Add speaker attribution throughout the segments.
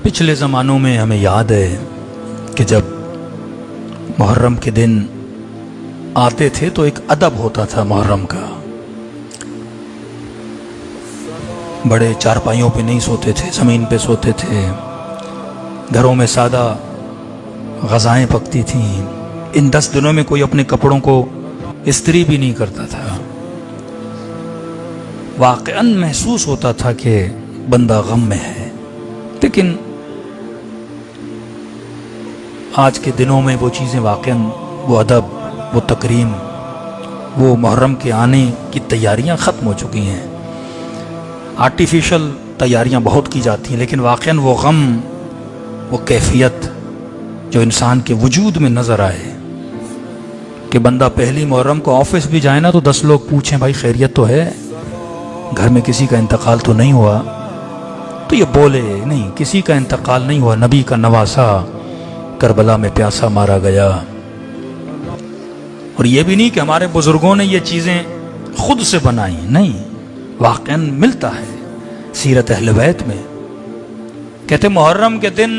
Speaker 1: پچھلے زمانوں میں ہمیں یاد ہے کہ جب محرم کے دن آتے تھے تو ایک ادب ہوتا تھا محرم کا. بڑے چارپائیوں پہ نہیں سوتے تھے، زمین پہ سوتے تھے. گھروں میں سادہ غذائیں پکتی تھیں. ان 10 دنوں میں کوئی اپنے کپڑوں کو استری بھی نہیں کرتا تھا. واقعاً محسوس ہوتا تھا کہ بندہ غم میں ہے. لیکن آج کے دنوں میں وہ چیزیں واقعاً، وہ ادب، وہ تکریم، وہ محرم کے آنے کی تیاریاں ختم ہو چکی ہیں. آرٹیفیشل تیاریاں بہت کی جاتی ہیں، لیکن واقعاً وہ غم، وہ کیفیت جو انسان کے وجود میں نظر آئے کہ بندہ پہلی محرم کو آفس بھی جائے نا تو 10 لوگ پوچھیں بھائی خیریت تو ہے، گھر میں کسی کا انتقال تو نہیں ہوا؟ تو یہ بولے نہیں، کسی کا انتقال نہیں ہوا، نبی کا نواسا کربلا میں پیاسا مارا گیا. اور یہ بھی نہیں کہ ہمارے بزرگوں نے یہ چیزیں خود سے بنائی، نہیں، واقعاً ملتا ہے سیرت اہل بیت میں. کہتے محرم کے دن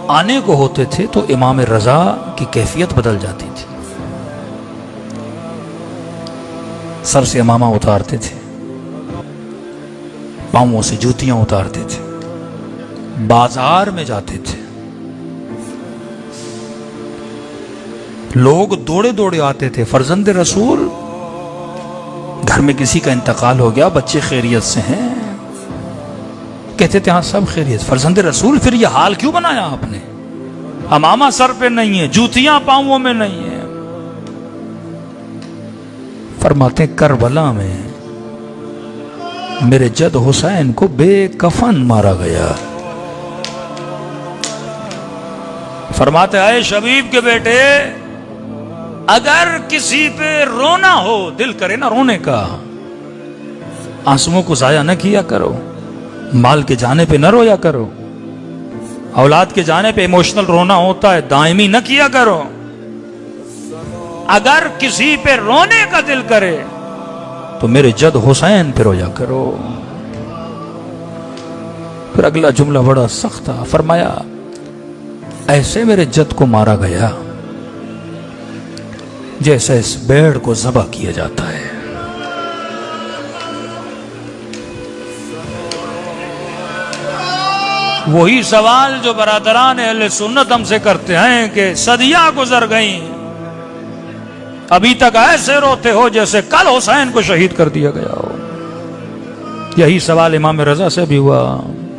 Speaker 1: آنے کو ہوتے تھے تو امام رضا کی کیفیت بدل جاتی تھی. سر سے امامہ اتارتے تھے، پاؤں سے جوتیاں اتارتے تھے، بازار میں جاتے تھے. لوگ دوڑے دوڑے آتے تھے، فرزند رسول، گھر میں کسی کا انتقال ہو گیا، بچے خیریت سے ہیں؟ کہتے تھے ہاں سب خیریت. فرزند رسول پھر یہ حال کیوں بنایا آپ نے؟ امامہ سر پہ نہیں ہے، جوتیاں پاؤں میں نہیں ہیں. فرماتے ہیں کربلا میں میرے جد حسین کو بے کفن مارا گیا. فرماتے اے شبیب کے بیٹے، اگر کسی پہ رونا ہو، دل کرے نا رونے کا، آنسوؤں کو ضائع نہ کیا کرو. مال کے جانے پہ نہ رویا کرو. اولاد کے جانے پہ ایموشنل رونا ہوتا ہے، دائمی نہ کیا کرو. اگر کسی پہ رونے کا دل کرے تو میرے جد حسین پہ رویا کرو. پھر اگلا جملہ بڑا سخت تھا. فرمایا ایسے میرے جد کو مارا گیا جیسے اس بیڑ کو ذبح کیا جاتا ہے. وہی سوال جو برادران اہل سنت ہم سے کرتے ہیں کہ صدیاں گزر گئیں، ابھی تک ایسے روتے ہو جیسے کل حسین کو شہید کر دیا گیا ہو. یہی سوال امام رضا سے بھی ہوا.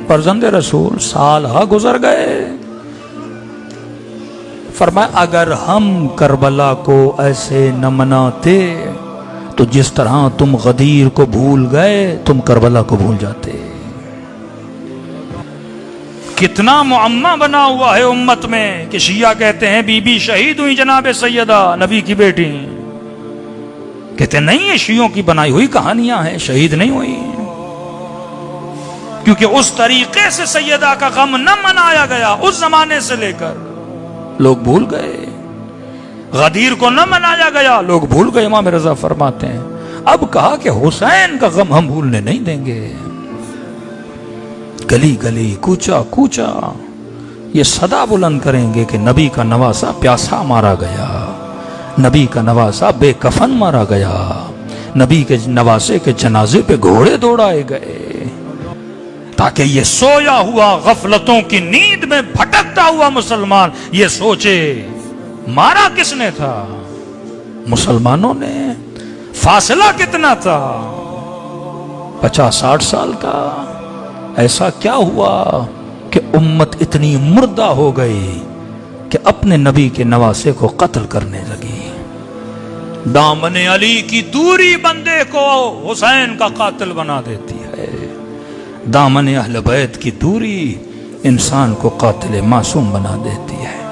Speaker 1: فرزند رسول سال ہا گزر گئے. فرمایا اگر ہم کربلا کو ایسے نہ مناتے تو جس طرح تم غدیر کو بھول گئے تم کربلا کو بھول جاتے. کتنا معمہ بنا ہوا ہے امت میں کہ شیعہ کہتے ہیں بی بی شہید ہوئی جناب سیدہ، نبی کی بیٹی. کہتے ہیں نہیں، یہ شیعوں کی بنائی ہوئی کہانیاں ہیں، شہید نہیں ہوئی. کیونکہ اس طریقے سے سیدہ کا غم نہ منایا گیا اس زمانے سے لے کر، لوگ بھول گئے. غدیر کو نہ منایا گیا، لوگ بھول گئے. امام رضا فرماتے ہیں اب کہا کہ حسین کا غم ہم بھولنے نہیں دیں گے. گلی گلی، کوچا کوچا یہ صدا بلند کریں گے کہ نبی کا نواسا پیاسا مارا گیا، نبی کا نواسا بے کفن مارا گیا، نبی کے نواسے کے جنازے پہ گھوڑے دوڑائے گئے، تاکہ یہ سویا ہوا غفلتوں کی نیند میں بھٹکتا ہوا مسلمان یہ سوچے مارا کس نے تھا؟ مسلمانوں نے. فاصلہ کتنا تھا؟ 50-60 سال کا. ایسا کیا ہوا کہ امت اتنی مردہ ہو گئی کہ اپنے نبی کے نواسے کو قتل کرنے لگی؟ دامن علی کی دوری بندے کو حسین کا قاتل بنا دیتی ہے. دامن اہل بیت کی دوری انسان کو قاتل معصوم بنا دیتی ہے.